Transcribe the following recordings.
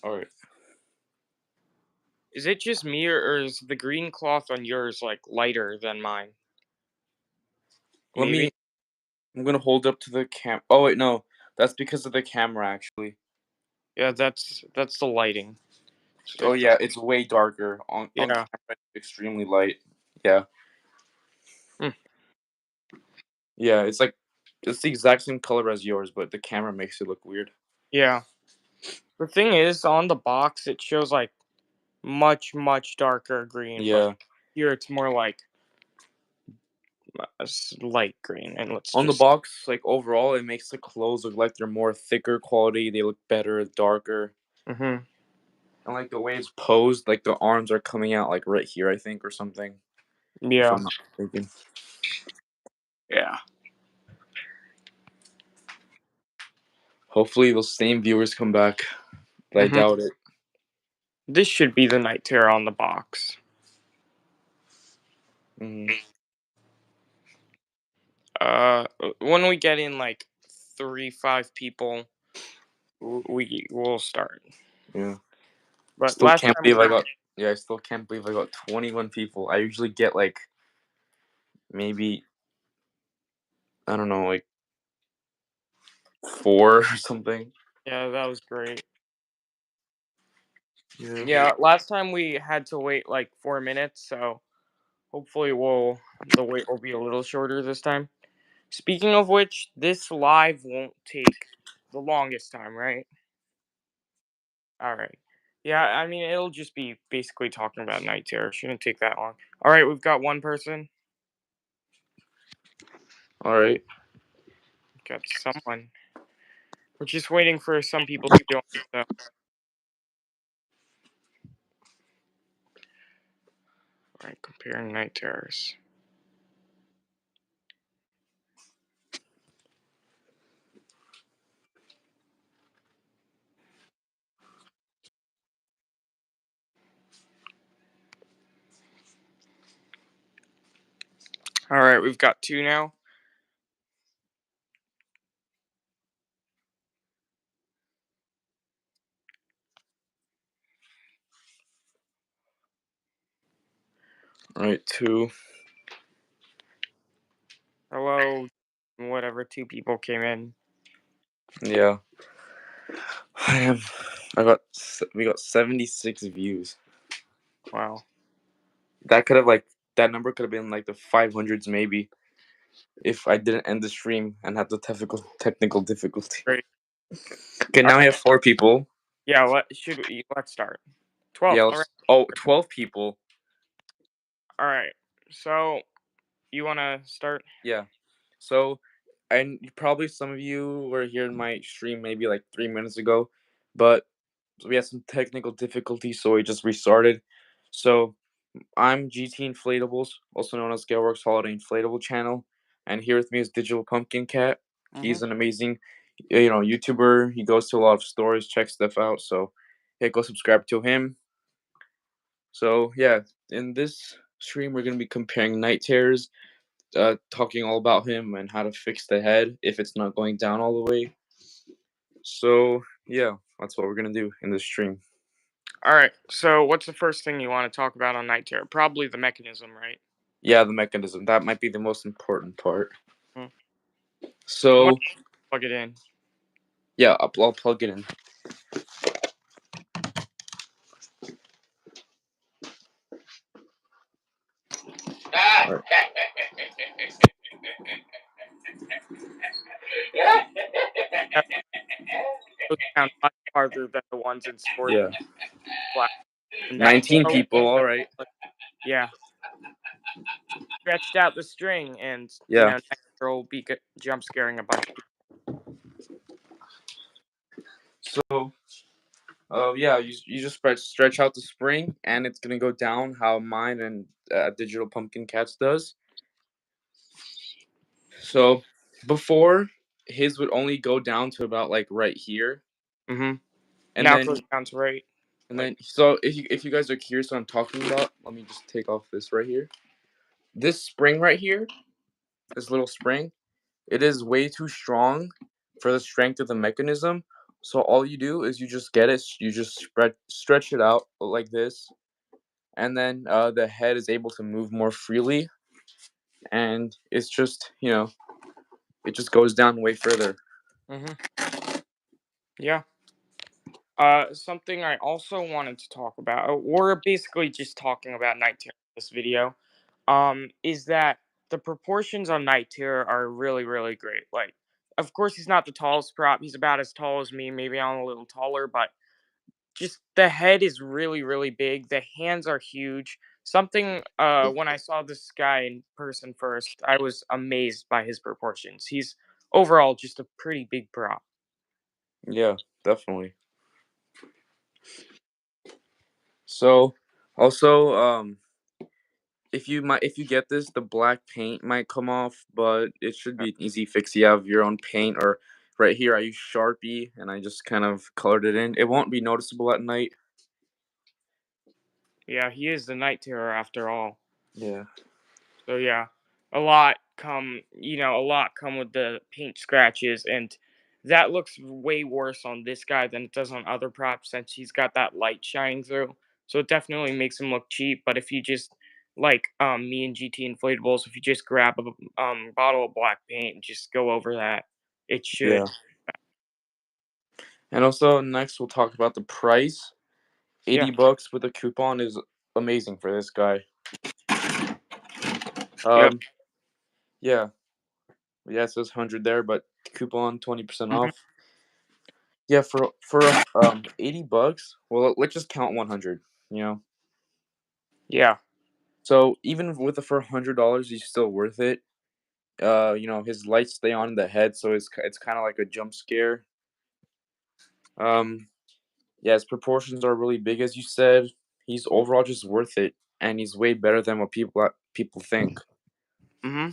All right. Is it just me, or is the green cloth on yours like lighter than mine? Let Maybe. me. I'm gonna hold up to the cam. Oh wait, no, that's because of the camera actually. Yeah, that's the lighting. Oh It's yeah, it's way darker on yeah. camera. It's extremely light. Yeah, Hmm. yeah. It's the exact same color as yours, but the camera makes it look weird. Yeah. The thing is, on the box it shows like much darker green, but Yeah. here it's more like light green. And let's On the just box, like overall, it makes the clothes look like they're more thicker quality. They look better, darker, hmm and like the way it's posed, like the arms are coming out like right here, I think, or something. If yeah, I'm not mistaken. yeah. Hopefully, those same viewers come back, but I hmm doubt it. This should be the night terror on the box. Hmm. When we get in like 3, 5 people, we will start. Yeah. But Still last can't time believe I we got. Yeah, I still can't believe I got 21 people. I usually get like maybe I don't know, like four or something. yeah, that was great. Yeah. Yeah, last time we had to wait like 4 minutes, so hopefully the wait will be a little shorter this time. Speaking of which, this live won't take the longest time, right? All right. Yeah, I mean it'll just be basically talking about night terror. Shouldn't take that long. All right, we've got one person. All right. Got someone. We're just waiting for some people to join. So, all right, comparing night terrors. All right, we've got two now. All right. Two. Hello, whatever. Two people came in. Yeah. I am. I got. We got 76 views. Wow. That could have like that number could have been like the 500s maybe if I didn't end the stream and had the technical difficulty. Great. Okay, All now I right. have four people. Yeah. Let's start. 12. Yeah, All right. 12 people. All right. So you want to start? Yeah. So, and probably some of you were here in my stream maybe like 3 minutes ago, but we had some technical difficulties, so we just restarted. So, I'm GT Inflatables, also known as Galeworks Holiday Inflatable Channel, and here with me is Digital Pumpkin Cat. Mm-hmm. He's an amazing, YouTuber. He goes to a lot of stores, checks stuff out. So, yeah, go subscribe to him. So, yeah, in this stream, we're gonna be comparing night terrors, talking all about him and how to fix the head if it's not going down all the way. So, yeah, that's what we're gonna do in this stream. All right. So what's the first thing you want to talk about on night terror? Probably the mechanism, right? Yeah, the mechanism that might be the most important part. Hmm. When So, plug it in. yeah, I'll plug it in. All right. Yeah, those sound much farther than the ones in sports Yeah, class. And that 19 so people. All right. yeah, stretched out the string, and Yeah. next girl will be jump scaring a bunch of people. So, yeah, you just stretch out the spring, and it's gonna go down how mine and Digital Pumpkin Cats does. So, before his would only go down to about like right here, Mm-hmm. and Now it goes then down to right. Like so if you guys are curious what I'm talking about, let me just take off this right here. This spring right here, this little spring, it is way too strong for the strength of the mechanism. So all you do is you just get it. You just stretch it out like this, and then the head is able to move more freely, and it's just it just goes down way further. Mhm. Yeah. Something I also wanted to talk about, we're basically just talking about Night Terror in this video, is that the proportions on Night Terror are really, really great. Like, of course, he's not the tallest prop. He's about as tall as me. Maybe I'm a little taller, but just the head is really, really big. The hands are huge. Something, when I saw this guy in person first, I was amazed by his proportions. He's overall just a pretty big prop. Yeah, definitely. So also, if you get this, the black paint might come off, but it should be an easy fix. You have your own paint, or right here I use Sharpie and I just kind of colored it in. It won't be noticeable at night. Yeah, he is the Night Terror after all. Yeah. So yeah, a lot come with the paint scratches, and that looks way worse on this guy than it does on other props since he's got that light shining through. So it definitely makes him look cheap. But if you just like me and GT Inflatables, if you just grab a bottle of black paint and just go over that, it should. Yeah. And also next we'll talk about the price. Yeah. 80 bucks with a coupon is amazing for this guy. Yep. Um yeah. Yeah, it says 100 there, but coupon 20% Hmm. off. Yeah, for 80 bucks. Well, let's just count 100, you know. Yeah. So even with the for $100, he's still worth it. His lights stay on in the head, so it's kind of like a jump scare. Um, yeah, his proportions are really big, as you said. He's overall just worth it, and he's way better than what people think. Hmm.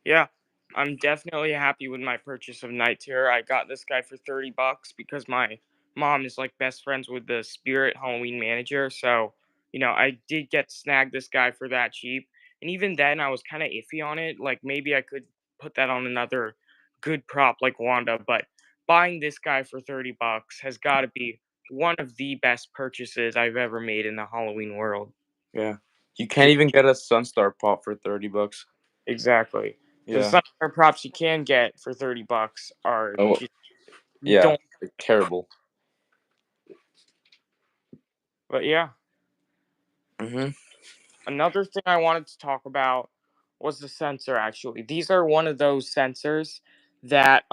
Yeah, I'm definitely happy with my purchase of Night Terror. I got this guy for $30 because my mom is like best friends with the Spirit Halloween manager. So, I did get snagged this guy for that cheap. And even then, I was kind of iffy on it. Like maybe I could put that on another good prop like Wanda. But buying this guy for $30 has got to be one of the best purchases I've ever made in the Halloween world. Yeah, you can't even get a Sunstar pop for 30 bucks. Exactly. The Yeah. Sunfire props you can get for $30 are Oh, just yeah, don't. they're terrible. But yeah, Mhm. another thing I wanted to talk about was the sensor. Actually, these are one of those sensors that,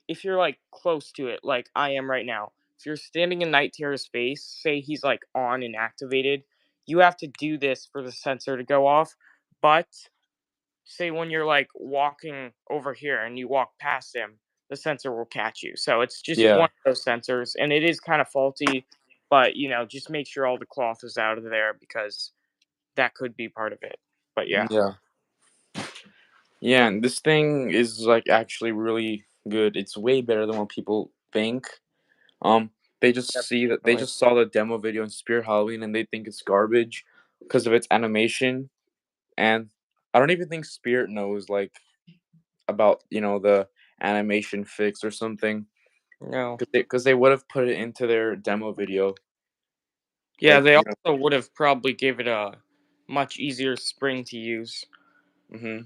if you're like close to it, like I am right now, if you're standing in Night Terror's face, say he's like on and activated, you have to do this for the sensor to go off. But say when you're like walking over here and you walk past him, the sensor will catch you. So it's just one Yeah. of those sensors, and it is kind of faulty. But just make sure all the cloth is out of there because that could be part of it. But yeah, Yeah. Yeah, and this thing is like actually really good. It's way better than what people think. Um, they just see that they definitely. just saw the demo video in Spirit Halloween and they think it's garbage because of its animation. And I don't even think Spirit knows like about the animation fix or something No. because they would have put it into their demo video. Yeah, Like they also would have probably gave it a much easier spring to use. hmm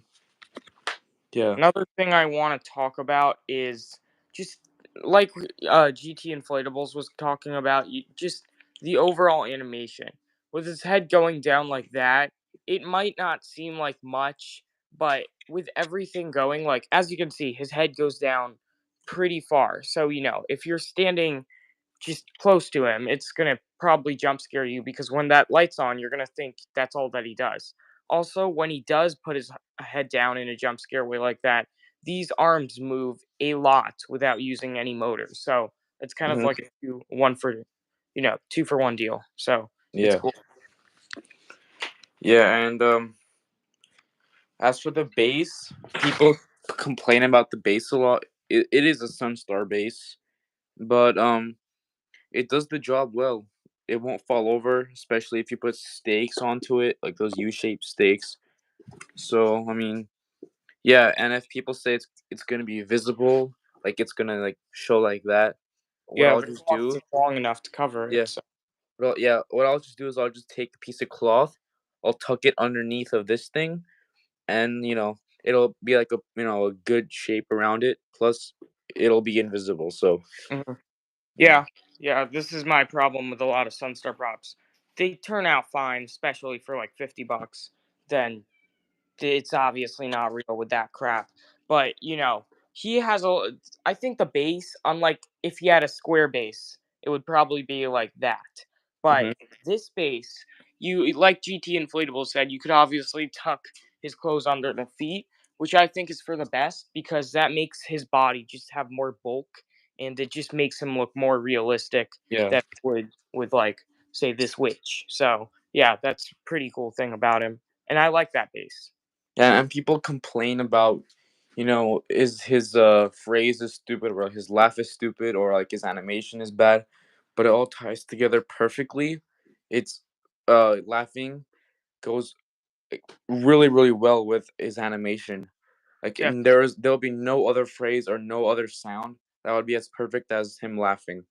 yeah, Another thing I want to talk about is just like GT Inflatables was talking about, just the overall animation. With his head going down like that, it might not seem like much, but with everything going, like as you can see, his head goes down pretty far. So, if you're standing just close to him, it's gonna probably jump scare you because when that light's on, you're gonna think that's all that he does. Also, when he does put his head down in a jump scare way like that, these arms move a lot without using any motors. So it's kind of hmm like a two for one deal. So it's yeah, cool. yeah. And as for the base, people complain about the base a lot. It is a Sunstar base, but it does the job well. It won't fall over, especially if you put stakes onto it, like those U-shaped stakes. So I mean, yeah. And if people say it's gonna be visible, like it's gonna like show like that, what Yeah, I'll the just cloth do, is long enough to cover it. yeah, So. what I'll just do is I'll just take a piece of cloth, I'll tuck it underneath of this thing, and it'll be like a good shape around it. Plus, it'll be invisible. So Mhm. yeah, Yeah, yeah. This is my problem with a lot of Sunstar props. They turn out fine, especially for like $50. Then it's obviously not real with that crap. But he has a. I think the base, unlike if he had a square base, it would probably be like that. But hmm this base, you like GT Inflatable said, you could obviously tuck his clothes under the feet, which I think is for the best because that makes his body just have more bulk and it just makes him look more realistic yeah, than it would with like say this witch. So yeah, that's a pretty cool thing about him, and I like that base. yeah. And people complain about, is his phrase is stupid, or his laugh is stupid, or like his animation is bad, but it all ties together perfectly. It's laughing goes like, really really well with his animation. Like, Yeah, and there'll be no other phrase or no other sound that would be as perfect as him laughing.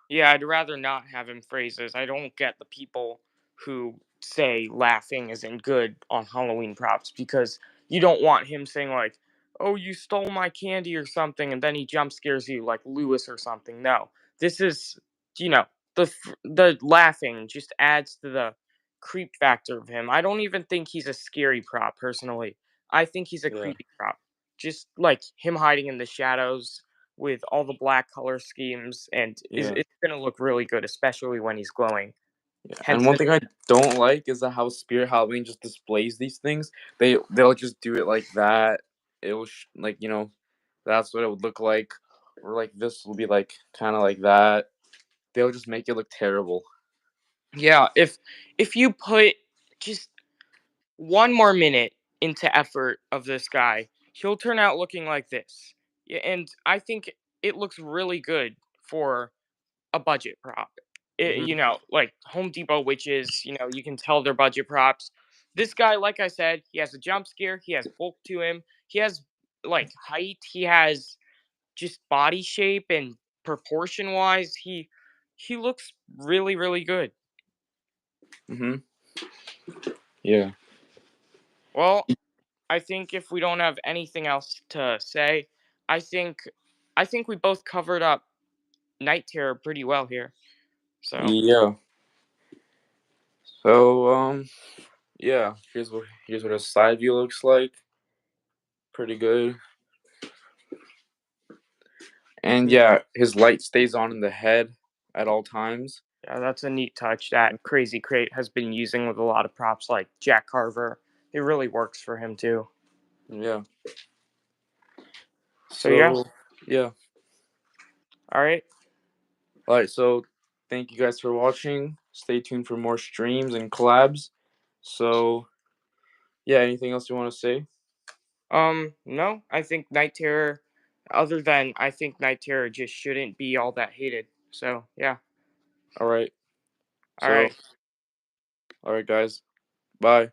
yeah, I'd rather not have him phrases. I don't get the people who say laughing isn't good on Halloween props because you don't want him saying like, "Oh, you stole my candy" or something, and then he jump scares you like Lewis or something. No, this is you know the laughing just adds to the creep factor of him. I don't even think he's a scary prop personally. I think he's a Yeah, creepy prop. Just like him hiding in the shadows with all the black color schemes, and yeah. it's gonna look really good, especially when he's glowing. Yeah, and Hence one the thing I don't like is that how Spirit Halloween just displays these things. They'll just do it like that. It'll like that's what it would look like, or like this will be like kind of like that. They'll just make it look terrible. yeah. If you put just one more minute into effort of this guy, he'll turn out looking like this. Yeah, and I think it looks really good for a budget prop. hmm Like Home Depot witches, you can tell they're budget props. This guy, like I said, he has a jump scare, he has bulk to him, he has like height, he has just body shape and proportion wise, he looks really, really good. hmm Yeah. Well, I think if we don't have anything else to say, I think I think we both covered up Night Terror pretty well here. So Yeah. So yeah. Here's what a side view looks like. Pretty good. And mm, yeah, his light stays on in the head at all times. yeah, that's a neat touch that Crazy Crate has been using with a lot of props like Jack Carver. It really works for him too. Yeah. So yeah, So yeah. all right. All right, so thank you guys for watching. Stay tuned for more streams and collabs. So, yeah, anything else you want to say? No, I think Night Terror. Other than I think Night Terror just shouldn't be all that hated. So yeah, All right. all So, right. all right, guys. Bye.